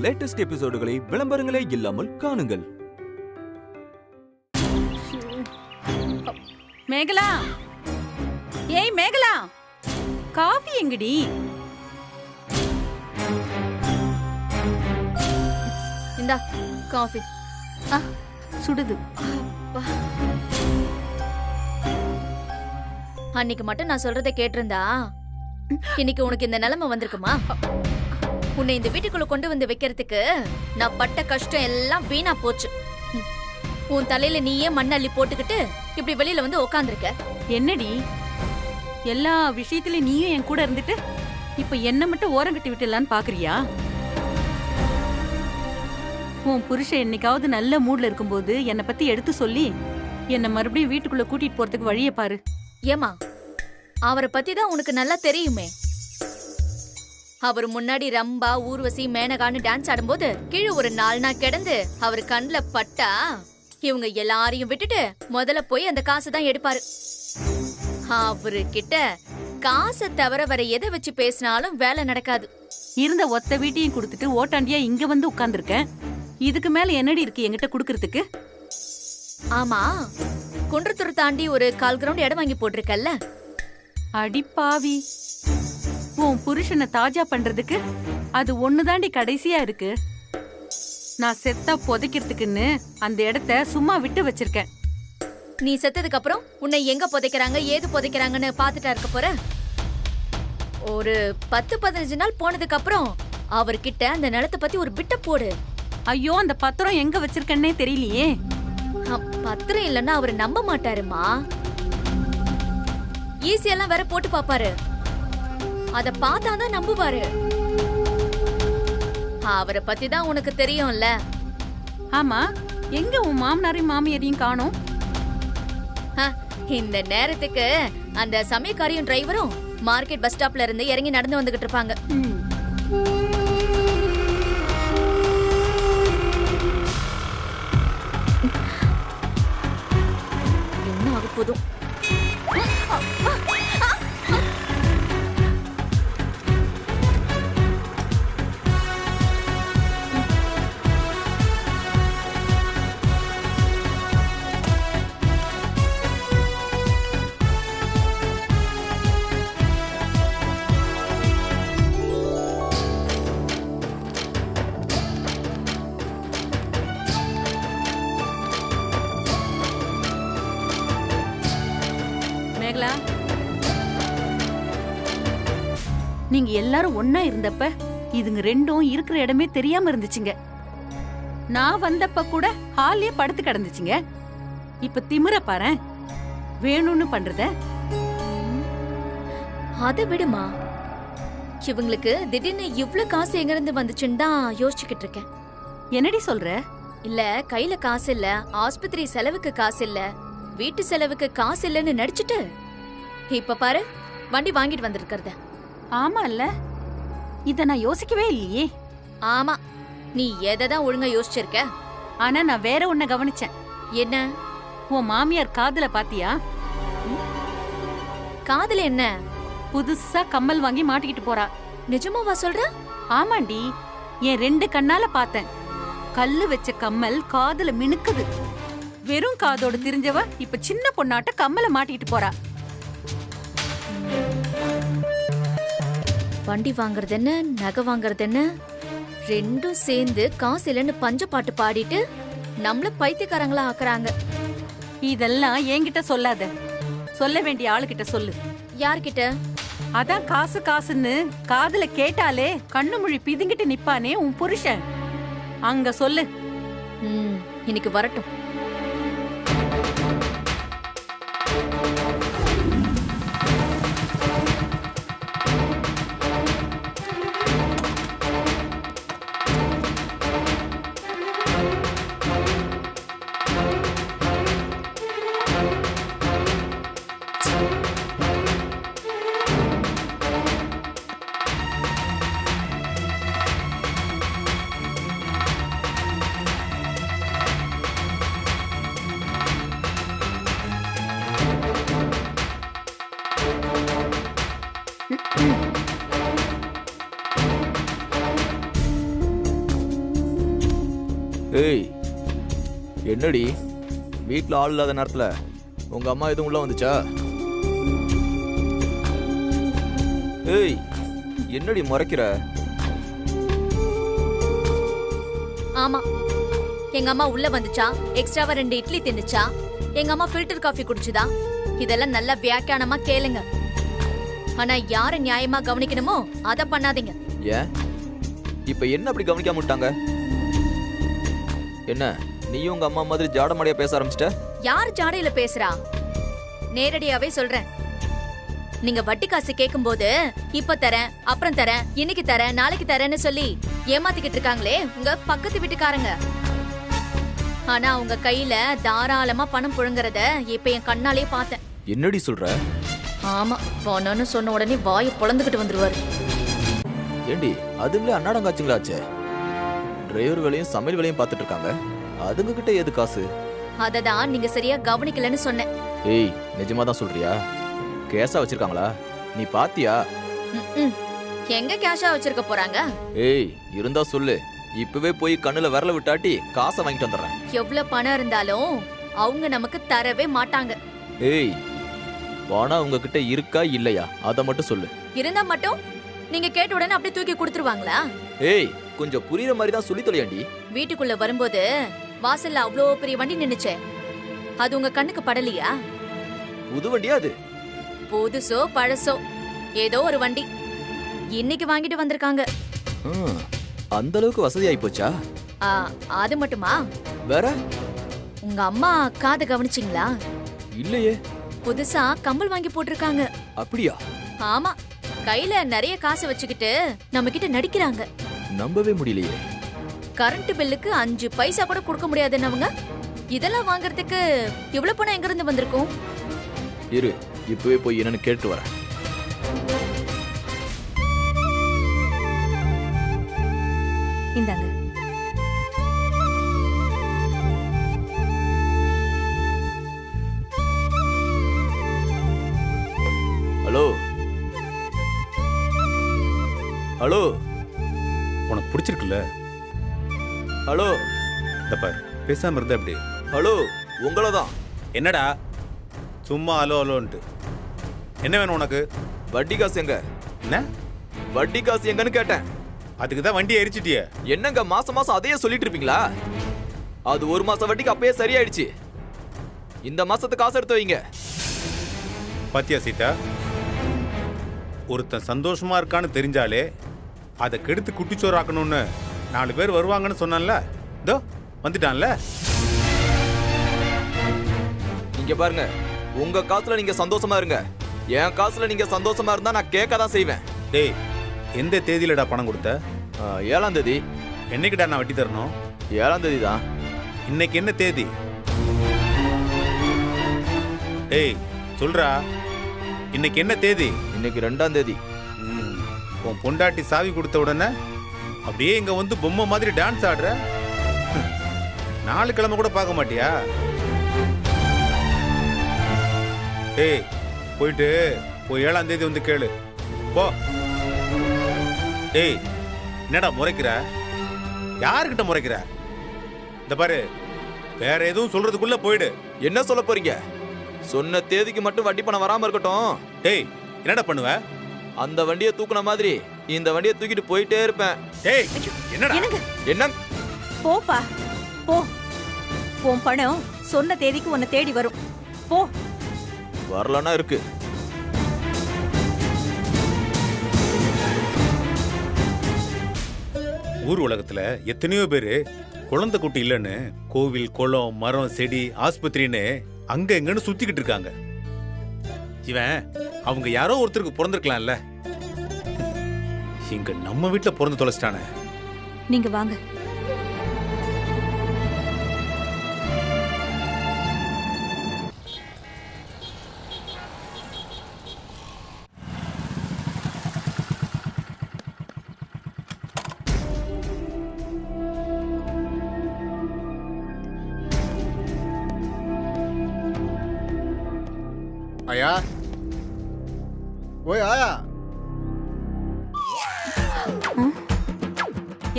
Latest எபிசோடுகளை விளம்பரங்களே இல்லாமல் காணுங்கள். மேகலா, ஏய் மேகலா, காஃபி எங்கடி? இந்தா காஃபி. சுடுது. அன்னைக்கு மட்டும் நான் சொல்றதை கேட்டிருந்தா இன்னைக்கு உனக்கு இந்த நிலைமை வந்திருக்குமா? உன்னை இந்த வீட்டுக்குள்ள கொண்டு வந்து வைக்கிறதுக்கு நான் பட்ட கஷ்டம் எல்லாம் வீணா போச்சு. உன் தலையில நீயே மண்ணள்ளி போட்டுக்கிட்டு இப்படி வெளியில வந்து உக்காந்துருக்க. என்னடி எல்லா விஷயத்திலயும் நீயும் என் கூட இருந்துட்டு இப்ப என்ன மட்டும் ஓரங்கட்டி விட்டுலான்னு பாக்குறியா? உன் புருஷன் என்னைக்காவது நல்ல மூட்ல இருக்கும்போது என்னை பத்தி எடுத்து சொல்லி என்ன மறுபடியும் வீட்டுக்குள்ள கூட்டிட்டு போறதுக்கு வழிய பாரு. ஏமா, அவரை பத்தி தான் உனக்கு நல்லா தெரியுமே. அவர் முன்னாடி ரம்பா, ஊர்வசி, மேனகான்னு டான்ஸ் ஆடும்போது கீழே ஒரு 4 நாள் கிடந்து அவர் கண்ணுல பட்டா இவங்க எல்லாரையும் விட்டுட்டு முதல்ல போய் அந்த காசை தான் எடுப்பாரு. அவரு கிட்ட காசை தவிர வர எதை வச்சு பேசினாலும் வேலை நடக்காது. இருந்த ஒத்த வீட்டையும் கொடுத்துட்டு ஓட்டாண்டியா இங்க வந்து உட்கார்ந்துருக்கேன். இதுக்கு மேல என்னடி இருக்கு என்கிட்ட குடுக்கறதுக்கு? ஆமா, குன்றத்தூர் தாண்டி ஒரு 1/4 கிரவுண்ட் இடம் வாங்கி போட்டிருக்கல்ல? அடிப்பாவி, உன் புருஷனை தாஜா பண்றதுக்கு அது ஒண்ணுதாண்டி கடைசியா இருக்கு. நான் செத்தா புதைக்கிறதுக்குன்னு அந்த இடத்த சும்மா விட்டு வச்சிருக்கேன். நீ செத்ததுக்கு அப்புறம் உன்னை எங்க புதைக்கிறாங்க, ஏது புதைக்கிறாங்கன்னு பாத்துட்டா இருக்க போற. ஒரு 10-15 நாள் போனதுக்கு அப்புறம் அவர்கிட்ட அந்த நிலத்தை பத்தி ஒரு பிட்ட போடு. ஐயோ, அந்த பத்திரம் எங்க வச்சிருக்கேன்னே தெரியலையே. பத்திரம் இல்லன்னா அவரு நம்ப மாட்டாருமா. ஈஸியெல்லாம் வேற போட்டு பாப்பாரு. அத பார்த்தாதான் நம்புவாரு. அவரை பத்தி தான் உனக்கு தெரியும்ல. ஆமா, எங்க உன் மாமனாரையும் மாமியாரையும் காணோம்? இந்த நேரத்துக்கு அந்த சமயக்காரியும் டிரைவரும் மார்க்கெட் பஸ் ஸ்டாப்ல இருந்து இறங்கி நடந்து வந்துகிட்டு இருப்பாங்க. என்ன ஆக போதும்? நீங்க எல்லாரும் ஒன்னா இருந்தப்ப இதுங்க ரெண்டும் இருக்கிற இடமே தெரியாம இருந்துச்சுங்க. நான் வந்தப்ப கூட ஹாலியே படுத்து கிடந்துச்சுங்க. இப்ப திமிர பாரு, வேணும்னு பண்றத. அத விடுமா, இவங்களுக்கு திடீர்னு இவ்ளோ காசு எங்க இருந்து வந்துச்சுன்னு தான் யோசிச்சுக்கிட்டு இருக்கேன். என்னடி சொல்ற? இல்ல, கையில காசு இல்ல, ஆஸ்பத்திரி செலவுக்கு காசு இல்ல, வீட்டு செலவுக்கு காசு இல்லன்னு நடிச்சுட்டு இப்ப பாரு வண்டி வாங்கிட்டு வந்திருக்கிறத. ஆமா இல்ல, இத நான் யோசிக்கவே இல்லையே. ஆமா, நீ எதான் ஒழுங்கா யோசிச்சிருக்க. ஆனா நான் வேற ஒன்ன கவனிச்சேன். என்ன? உன் மாமியார் காதுல பாத்தியா? காதுல என்ன? புதுசா கம்மல் வாங்கி மாட்டிக்கிட்டு போறா. நிஜமாவா சொல்ற? ஆமாண்டி, என் 2 கண்ணால பார்த்தேன். கல்லு வச்ச கம்மல் காதுல மினுக்குது. வெறும் காதோடு திரிஞ்சவ இப்ப சின்ன பொண்ணாட்ட கம்மல மாட்டிக்கிட்டு போறா. வண்டி வாங்குறது என்ன, நகை வாங்குறது என்ன, ரெண்டும் சேர்ந்து காசு இல்லைன்னு பஞ்ச பாட்டு பாடிட்டு நம்மள பைத்தியக்காரங்களா ஆக்குறாங்க. இதெல்லாம் என்கிட்ட சொல்லாத, சொல்ல வேண்டிய ஆளுகிட்ட சொல்லு. யார்கிட்ட? அதான் காசு காசுன்னு காதுல கேட்டாலே கண்ணு மொழி பிதுங்கிட்டு நிப்பானே உன் புருஷன், அங்க சொல்லு. இன்னைக்கு வரட்டும். ஏய் என்னடி வீட்டில் ஆள் இல்லாத நேரத்தில் உங்க அம்மா எதுவும் உள்ள வந்துச்சா? ஏய் என்னடி முறைக்கிற? ஆமா, எங்க அம்மா உள்ள வந்துச்சா, எக்ஸ்ட்ராவா 2 இட்லி தின்னுச்சா, எங்க அம்மா ஃபில்டர் காஃபி குடிச்சுதா, இதெல்லாம் நல்ல வியாக்கியானமா கேளுங்க. ஆனா யார நியாயமா கவனிக்கணுமோ அத பண்ணாதீங்க. ஏன் இப்ப என்ன அப்படி கவனிக்காம விட்டாங்க? என்ன நீயும் உங்க அம்மா மாதிரி ஜாடமாடியா பேச ஆரம்பிச்சிட்ட? யார் ஜாடையில பேசுறா? நேரடியாவே சொல்றேன். நீங்க வட்டி காசு கேக்கும்போது இப்ப தரேன், அப்புறம் தரேன், இன்னைக்கு தரேன், நாளைக்கு தரேன்னு சொல்லி ஏமாத்திக்கிட்டு இருக்காங்களே உங்க பக்கத்து வீட்டுக்காரங்க. ஆனா உங்க கையில தாராளமா பணம் புழங்குறத இப்ப என் கண்ணாலே பார்த்தேன். என்னடி சொல்ற? ஆமா, போனோன்னு சொன்ன உடனே வாயை பொளந்துகிட்டு வந்துருவாரு. ஏண்டி அதுங்களே அன்னாடங்காச்சுங்களாச்சே. டிரைவர் வேலையும் சமையல் வேலையும் பார்த்துட்டு இருக்காங்க, அதுங்க கிட்ட ஏது காசு? அததான் நீங்க சரியா கவனிக்கலன்னு சொன்னேன். ஏய் நிஜமா தான் சொல்றியா? கேஸா வச்சிருக்காங்களா? நீ பாத்தியா? ம்ம். எங்க கேஷா வச்சிருக்க போறாங்க? ஏய் இருந்தா சொல்லு, இப்பவே போய் கண்ணுல விரல விட்டாட்டி காசை வாங்கிட்டு வந்துடுறேன். எவ்வளவு பணம் இருந்தாலும் அவங்க நமக்கு தரவே மாட்டாங்க. ஏய் பணம் உங்ககிட்ட இருக்கா இல்லையா அத மட்டும் சொல்லு. இருந்தா மட்டும் நீங்க கேட்ட உடனே அப்படியே தூக்கி கொடுத்துருவாங்களா? ஏய் கொஞ்சம் புரியுற மாதிரி தான் சொல்லி தொலையாண்டி. வீட்டுக்குள்ள வரும்போது வாசல்ல அவ்வளோ பெரிய வண்டி நின்னுச்சே, அது உங்க கண்ணுக்கு படலையா? புது வண்டியா அது? புதுசோ பழசோ ஏதோ ஒரு வண்டி இன்னைக்கு வாங்கிட்டு வந்திருக்காங்க. அந்த அளவுக்கு வசதி ஆயி போச்சா? அது மட்டுமா? வேற உங்க அம்மா காது கவனிச்சிங்களா? இல்லையே. புதுசா கம்பல் வாங்கி போட்டிருக்காங்க. அப்படியா? ஆமா, கையில நிறைய காசு வச்சுக்கிட்டு நம்ம கிட்ட நடிக்கிறாங்க. நம்பவே முடியலையே. கரண்ட் பில்லுக்கு 5 பைசா கூட கொடுக்க முடியாதுன்னு அவங்க. இதெல்லாம் வாங்குறதுக்கு இவ்வளவு பணம் எங்க இருந்து வந்திருக்கும்? இரு இப்பவே போய் என்னன்னு கேட்டு வரேன். இந்தாங்க. ஹலோ ஹலோ, உனக்கு பிடிச்சிருக்குல்ல? ஹலோ இந்த பாரு, பேசாம இருந்தா எப்படி? ஹலோ உங்களதான். என்னடா சும்மா அலோ அலோன்ட்டு? என்ன வேணும் உனக்கு? வட்டி காசு எங்க? என்ன வட்டி காசு எங்கன்னு கேட்டேன். அதுக்கு தான் வண்டியை எரிச்சிட்டிய. என்னங்க மாசம் மாசம் அதையே சொல்லிட்டு இருப்பீங்களா? அது 1 மாசம் வட்டிக்கு அப்பயே சரியாயிடுச்சு. இந்த மாசத்துக்கு காசு எடுத்து வைங்க. பாத்தியா சீதா, ஒருத்தன் சந்தோஷமா இருக்கான்னு தெரிஞ்சாலே அதை கெடுத்து குட்டிச்சோறு ஆக்கணும்னு 4 பேர் வருவாங்கன்னு சொன்னான்ல, இதோ வந்துட்டான்ல. இங்க பாருங்க, உங்க காசுல நீங்க சந்தோஷமா இருங்க. என் காசுல நீங்க சந்தோஷமா இருந்தா நான் கேட்க தான் செய்வேன். டேய், எந்த தேதியிலடா பணம் கொடுத்த? 7ஆம் தேதி. என்னைக்கிட்டா நான் வட்டி தரணும்? 7ஆம் தேதி தான். இன்னைக்கு என்ன தேதி? டேய் சொல்றா, இன்னைக்கு என்ன தேதி? இன்னைக்கு 2ஆம் தேதி. உன் பொண்டாட்டி சாவி கொடுத்த உடனே அப்படியே இங்க வந்து பொம்மை மாதிரி டான்ஸ் ஆடுற. 4 கிழமை கூட பார்க்க மாட்டியா? டேய் போயிட்டு 7ஆம் தேதி வந்து கேளு போ. டேய் என்னடா முறைக்கிற? யாருக்கிட்ட முறைக்கிற? இந்த பாரு, வேற எதுவும் சொல்றதுக்குள்ள போயிடு. என்ன சொல்ல போறீங்க? சொன்ன தேதிக்கு மட்டும் வட்டி பணம் வராம இருக்கட்டும். டேய் என்னடா பண்ணுவ? அந்த வண்டியை தூக்குன மாதிரி இந்த வண்டியை தூக்கிட்டு போயிட்டே இருப்பேன். டேய் என்னடா? என்ன? போப்பா போ. உன் பணம் சொன்ன தேதிக்கு உன்னை தேடி வரும். போ. வரலன்னா இருக்கு. ஊர் உலகத்துல எத்தனையோ பேரு குழந்தை குட்டி இல்லைன்னு கோவில், குளம், மரம், செடி, ஆஸ்பத்திரின்னு அங்க எங்கன்னு சுத்திக்கிட்டு இருக்காங்க. இவன் அவங்க யாரோ ஒருத்தருக்கு பிறந்திருக்கலாம்ல. இங்க நம்ம வீட்டுல பிறந்து தொலைச்சிட்டானே. நீங்க வாங்க. आया ओए आया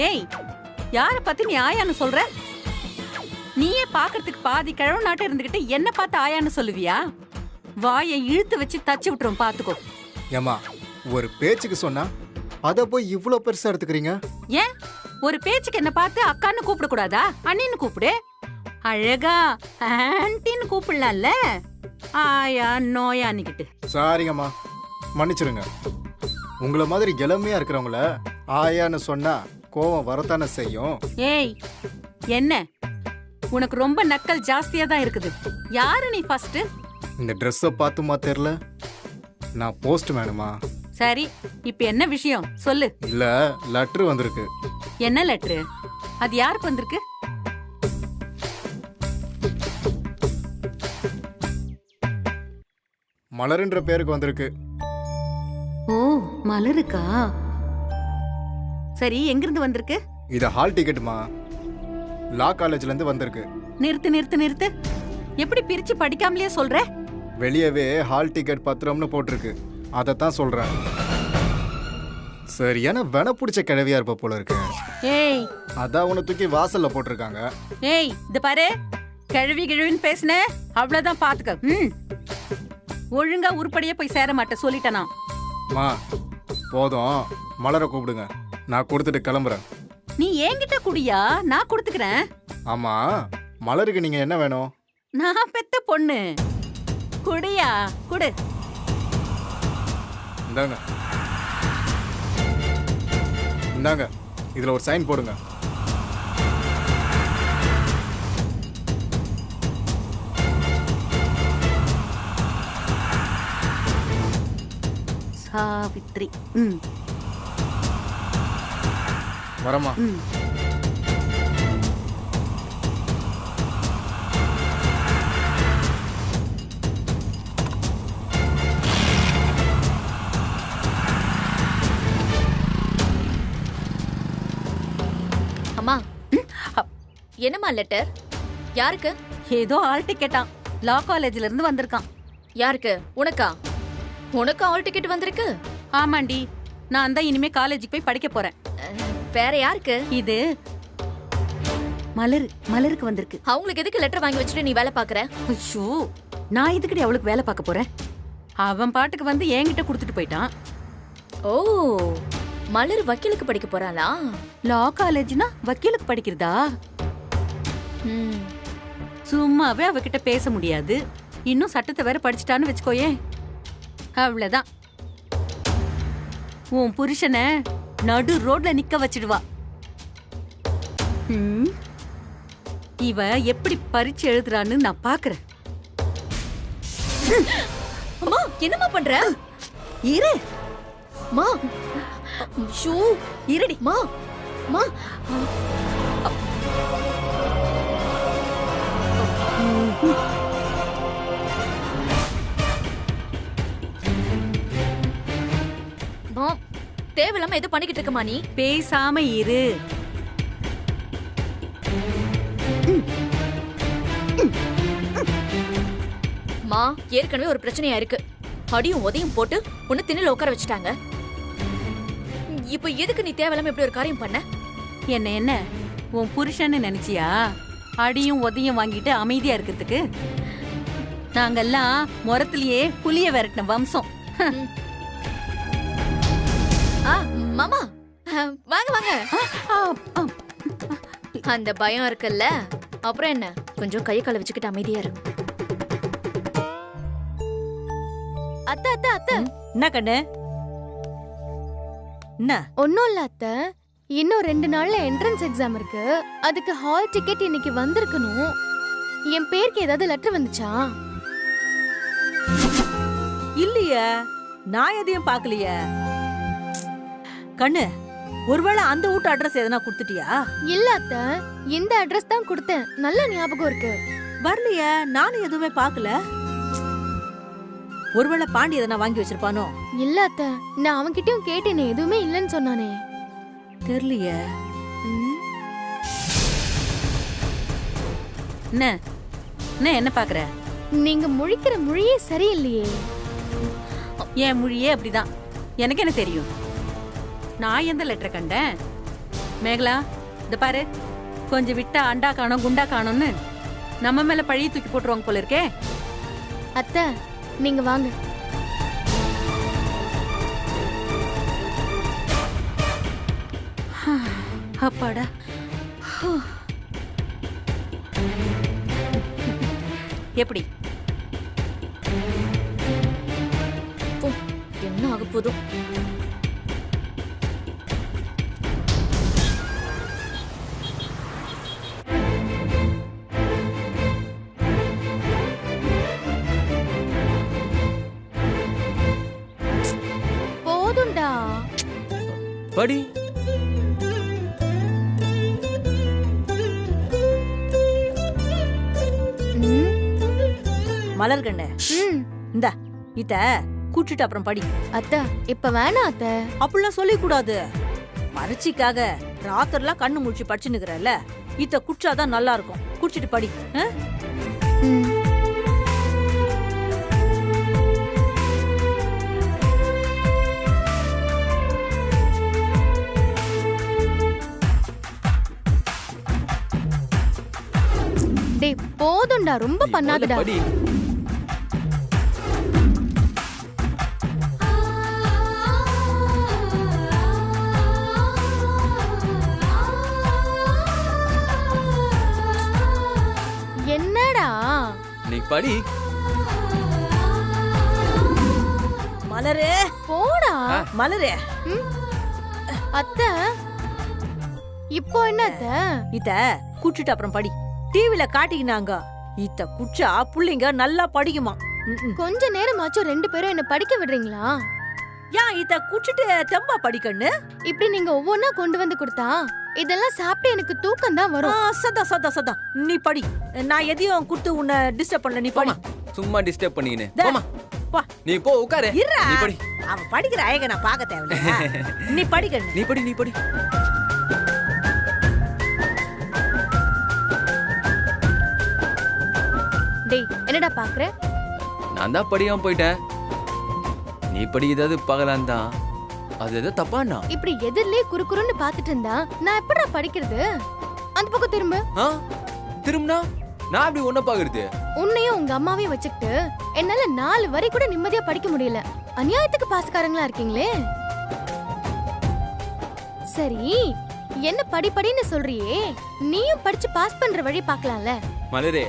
ஏய், யார பத்தி நீ ஆயான்னு சொல்ற? நீயே பாக்குறதுக்கு பாதி கிழவு நாட்டம் இருந்துகிட்டு என்ன பார்த்து ஆயான்னு சொல்லுவியா? வாயை இழுத்து வச்சு தச்சு விட்டுரும், பாத்துக்கோ. ஏமா ஒரு பேச்சுக்கு சொன்னா அத போய் இவ்ளோ பெருசா எடுத்துக்கிறீங்க? ஏன் ஒரு பேச்சுக்கு என்ன பார்த்து அக்கான்னு கூப்பிட கூடாதா? அண்ணின்னு கூப்பிடு. அழகா ஆன்ட்டின்னு கூப்பிடலாம்ல. ஆயா நோயான்னுக்கிட்டு. சாரிங்கம்மா, மன்னிச்சிருங்க. உங்களை மாதிரி இளமையா இருக்கிறவங்கள ஆயான்னு சொன்னா கோவம் வரத்தானே செய்யும். ஏய், என்ன உனக்கு ரொம்ப நக்கல் ஜாஸ்தியா தான் இருக்குது. யாரு நீ ஃபர்ஸ்ட்? இந்த ட்ரெஸ்ஸை பார்த்துமா தெரியல, நான் போஸ்ட் மேனுமா. சரி, இப்ப என்ன விஷயம் சொல்லு. இல்ல, லெட்டர் வந்திருக்கு. என்ன லெட்டரு? அது யாருக்கு வந்திருக்கு? மலர்ன்ற பேருக்கு வந்திருக்கு. ஓ, மலருக்கா? சரி, எங்கிருந்து வந்திருக்கு? இது ஹால் டிக்கெட்டுமா, லா காலேஜ்ல இருந்து வந்திருக்கு. நிறுத்து நிறுத்து நிறுத்து. எப்படி பிரிச்சு படிக்காமலே சொல்ற? வெளியவே ஹால் டிக்கெட் பத்திரம்னு போட்டிருக்கு, அதைத்தான் சொல்றேன். சரியான வென பிடிச்ச கிழவியா இருப்ப போல இருக்கு. ஏய், அதான் உன்னை தூக்கி வாசல்ல போட்டிருக்காங்க. ஏய், இது பாரு, கிழவி கிழவின்னு பேசுன அவ்வளவுதான், பாத்துக்க. ஒழுங்கா உருப்படியா போய் சேர மாட்டேன் சொல்லிட்டேனா? மா போதும், மலரை கூப்பிடுங்க, நான் கொடுத்துட்டு கிளம்புறேன். நீ என்கிட்ட குடியா, நான் கொடுத்துக்கிறேன். ஆமா, மலருக்கு நீங்க என்ன வேணும்? நான் பெத்த பொண்ணு. குடியா, குடு. இந்தாங்க இந்தாங்க, இதுல ஒரு சைன் போடுங்க. சாவித்ரி. வரமா. அம்மா, என்னம்மா லெட்டர்? யாருக்கு? ஏதோ ஆள் டிக்கெட்டான், லா காலேஜ்ல இருந்து வந்திருக்கான். யாருக்கு? உனக்கா? உனக்கு ஆல் டிக்கெட் வந்திருக்கு? ஆமாண்டி, நான் தான் இனிமே காலேஜுக்கு போய் படிக்க போறேன். வேற யாருக்கு? இது மலருக்கு வந்திருக்கு. அவங்களுக்கு எதுக்கு லெட்டர் வாங்கி வச்சுட்டு நீ வேலை பாக்குற? ஐயோ, நான் இதுக்கடி அவளுக்கு வேலை பார்க்க போறேன். அவன் பாட்டுக்கு வந்து என்கிட்ட கொடுத்துட்டு போயிட்டான். ஓ, மலர் வக்கீலுக்கு படிக்க போறாளா? லா காலேஜ்னா வக்கீலுக்கு படிக்கிறதா? சும்மாவே அவகிட்ட பேச முடியாது, இன்னும் சட்டத்தை வேற படிச்சுட்டான்னு வச்சுக்கோயே, அவ்வளவுதான். உன் புருஷனை நடு ரோட்ல நிக்க வச்சிடுவா. இவ எப்படி பரீட்சை எழுதுறான்னு நான் பாக்குறேன். அம்மா, என்னம்மா பண்ற? இரு மா. ஷூ, இருடி. மா மா. மா, தேவையில்லாம எது பண்ணிக்கிட்டு இருக்கமா நீ? பேசாம இரு. மா, ஏற்கனவே ஒரு பிரச்சனையா இருக்கு. அடியும் உதையும் போட்டு உன்னை திண்ணில உட்கார வச்சுட்டாங்க. இப்ப எதுக்கு நீ தேவையில்லாம இப்படி ஒரு காரியம் பண்ண? என்ன உன் புருஷன்னு நினைச்சியா? அடியும் உதையும் வாங்கிட்டு அமைதியா இருக்கிறதுக்கு? நாங்கெல்லாம் முறத்திலேயே புலிய விரட்டின வம்சம். மாமா, வாங்க வாங்க. அந்த பயம் இருக்குல்ல, அப்புறம் என்ன? கொஞ்சம் கை கால வச்சுக்கிட்டு அமைதியா இரு. அத்தை அத்தை அத்தை. என்ன கண்ணு? என்ன? ஒன்னும் இல்ல அத்தை, இன்னும் 2 நாள்ல என்ட்ரன்ஸ் எக்ஸாம் இருக்கு. அதுக்கு ஹால் டிக்கெட் இன்னைக்கு வந்திருக்கணும். என் பேருக்கு ஏதாவது லெட்டர் வந்துச்சா? இல்லையே, நான் எதையும் பாக்கலையே. கண்ணு, ஒருவேளை அந்த வீட்டு அட்ரஸ் எதனா கொடுத்துட்டியா? இல்ல அத்தை, இந்த அட்ரஸ் தான் கொடுத்தேன். நல்ல ஞாபகம் இருக்கு. வரலையே, நானும் எதுவுமே பாக்கல. ஒருவேளை பாண்டி எதனா வாங்கி வச்சிருப்பானோ? இல்ல அத்தை, நான் அவன்கிட்டயும் கேட்டேனே, எதுவுமே இல்லன்னு சொன்னானே. தெரியலையே. என்ன பாக்குற? நீங்க முழிக்கிற மொழியே சரியில்லையே. என் மொழியே அப்படிதான். எனக்கு என்ன தெரியும்? நான் எந்த லெட்டர் கண்டேன்? மேகலா, இந்த பாரு, கொஞ்சம் விட்டா அண்டா காணோம் குண்டா காணோம்னு நம்ம மேல பழிய தூக்கி போட்டுருவாங்க போல இருக்கே. அத்தை நீங்க வாங்க. அப்பாடா. எப்படி என்ன ஆக போதும்? போதும்டா. படி. மலர்கண்ணு இந்த இத குடிச்சிட்டு அப்புறம் படி. அத்தை இப்ப வேணாம் அத்தை. அப்படிலாம் சொல்லி கூடாது. பரீட்சைக்காக ராத்திரிலாம் கண்ணு முழிச்சு படிச்சுன்னுக்குறல, இத குடிச்சாதான் நல்லா இருக்கும். குடிச்சிட்டு படி. டேய் போதும்டா, ரொம்ப பண்ணாதடா. படி. என்னடா நீ படி. மலரே போடா. மலரே அத்தை இப்போ என்ன அத்தை? இத குடிச்சிட்டு அப்புறம் படி. டிவில காட்டிக்கினாங்க, இத குடிச்சா புள்ளைங்க நல்லா படிக்குமா. கொஞ்ச நேரமாச்சும் ரெண்டு பேரும் என்ன படிக்க விடுறீங்களா? ஏன் இத குடிச்சிட்டு தெம்பா படிக்கண்ணு? இப்படி நீங்க ஒவ்வொன்னா கொண்டு வந்து கொடுத்தா இதெல்லாம் சாப்பிட்டு எனக்கு தூக்கம் தான் வரும். சதா சதா சதா நீ படி. நான் எதையும் கொடுத்து உன்னை டிஸ்டர்ப் பண்ணல. நீ படி. சும்மா டிஸ்டர்ப் பண்ணீங்க. தே, போமா. போ. நீ போ உட்காரு. இருடா. நீ படி. அவன் படிக்கிற அழக நான் பார்க்க தேவையில்ல. நீ படிக்கண்ணு. நீ படி. நீ படி. டேய் என்னடா பாக்குற? நான் தான் படியாம போயிட்டேன். நீ படி. ஏதாவது பார்க்கலாம் தான். அது ஏதோ தப்பாண்ணா? இப்படி எதிரிலே குறுக்குறுன்னு பாத்துட்டு இருந்தா நான் எப்படிடா படிக்கிறது? அந்த பக்கம் திரும்ப. திரும்பினா நான் அப்படி ஒன்ன பாக்குறது? உன்னையும் உங்க அம்மாவையும் வச்சுக்கிட்டு என்னால 4 வரி கூட நிம்மதியா படிக்க முடியல. அநியாயத்துக்கு பாஸ்காரங்களா இருக்கீங்களே. சரி என்ன படின்னு சொல்றியே, நீயும் படிச்சு பாஸ் பண்ற வழி பார்க்கலாம்ல. மலரே,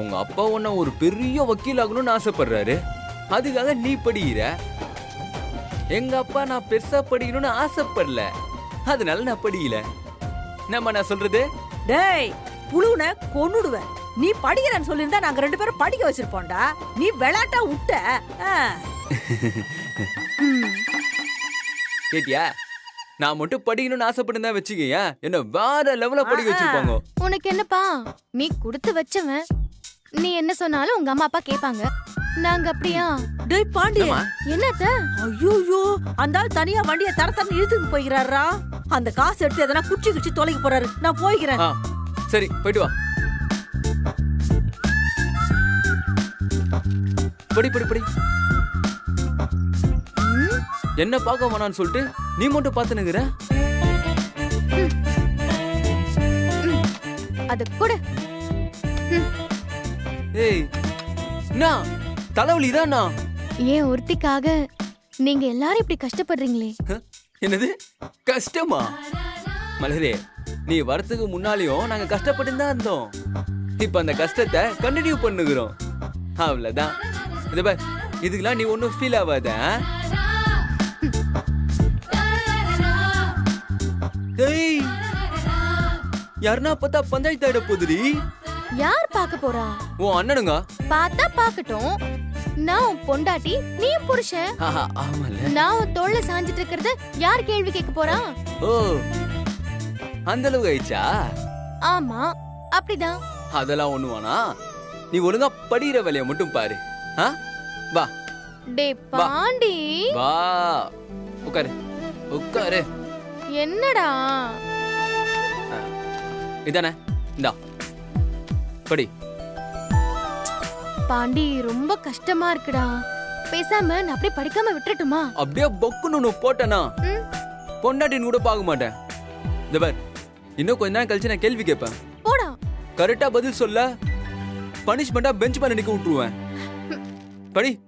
உங்க அப்பா உன்ன ஒரு பெரிய வக்கீல் ஆகணும்னு ஆசைப்படுறாரு. அதுக்காக நீ படிக்கிற. எங்க அப்பா நான் பெருசா படிக்கணும்னு ஆசைப்படல, அதனால நான் படிக்கல. நம்ம நான் சொல்றது? டேய் புழுன கொன்னுடுவேன். நீ படிக்கிறன்னு சொல்லிருந்தா நாங்க 2 பேரும் படிக்க வச்சிருப்போம்டா. நீ விளையாட்டா விட்ட. கேட்டியா? நான் மட்டும் படிக்கணும்னு ஆசைப்படுந்தா வச்சுக்கேன், என்ன வேற லெவல்ல படிக்க வச்சிருப்பாங்க. உனக்கு என்னப்பா, நீ கொடுத்து வச்சவன். நீ என்ன சொன்னாலும் உங்க அம்மா அப்பா கேட்பாங்க. நாங்க அப்படியா? டேய் பாண்டி, என்னத்த? ஐயோ அந்த ஆள் தனியா வண்டியை தரத்தரன்னு இழுத்துட்டு போய்கிறாரா. அந்த காசு எடுத்து எதனா குச்சி தொலைக்க போறாரு. நான் போய்க்கிறேன். சரி போயிட்டு வா. படி படி படி. என்ன பார்க்க வேணான்னு சொல்லிட்டு நீ மட்டும் பாத்துனுங்கிற. அது கூட ஏய் நான் தலைவலிதான். ஏன் ஒருத்திக்காக நீங்க எல்லாரும் இப்படி கஷ்டப்படுறீங்களே. என்னது கஷ்டமா? மலரே, நீ வரத்துக்கு முன்னாலேயும் நாங்க கஷ்டப்பட்டு தான் இருந்தோம். இப்ப அந்த கஷ்டத்தை கண்டினியூ பண்ணுகிறோம். அவ்வளவுதான். இது பார், இதுக்கெல்லாம் நீ ஒன்னும் ஃபீல் ஆகாத. ஏய் யாருன்னா பார்த்தா பஞ்சாயத்து ஆயிட போதுடி. யார் பார்க்க போறா? உன் அண்ணனுங்க. பார்த்தா பார்க்கட்டும். நான் உன் பொண்டாட்டி, நீ புருஷன். ஆமால. நான் உன் தோள்ல சாஞ்சிட்டு இருக்கிறத யார் கேள்வி கேட்க போறா? ஓ அந்த அளவுக்கு ஆயிடுச்சா? ஆமா அப்படிதான். அதெல்லாம் ஒண்ணு வேணா. நீ ஒழுங்கா படிக்கிற வேலையை மட்டும் பாரு. வா. டே பாண்டி, வா உட்காரு உட்காரு. என்னடா இதானே, இந்தா படி. பாண்டி ரொம்ப கஷ்டமா இருக்குடா. பேசாம நான் அப்படியே படிக்காம விட்டுட்டுமா? அப்படியே பொக்குன்னு போட்டனா பொண்டாட்டின்னு கூட பார்க்க மாட்டேன். இந்த பார், இன்னும் கொஞ்ச நேரம் கழிச்சு நான் கேள்வி கேட்பேன். போடா. கரெக்டா பதில் சொல்ல பனிஷ்மெண்டா பெஞ்ச் மேல நிக்க விட்டுருவேன். படி.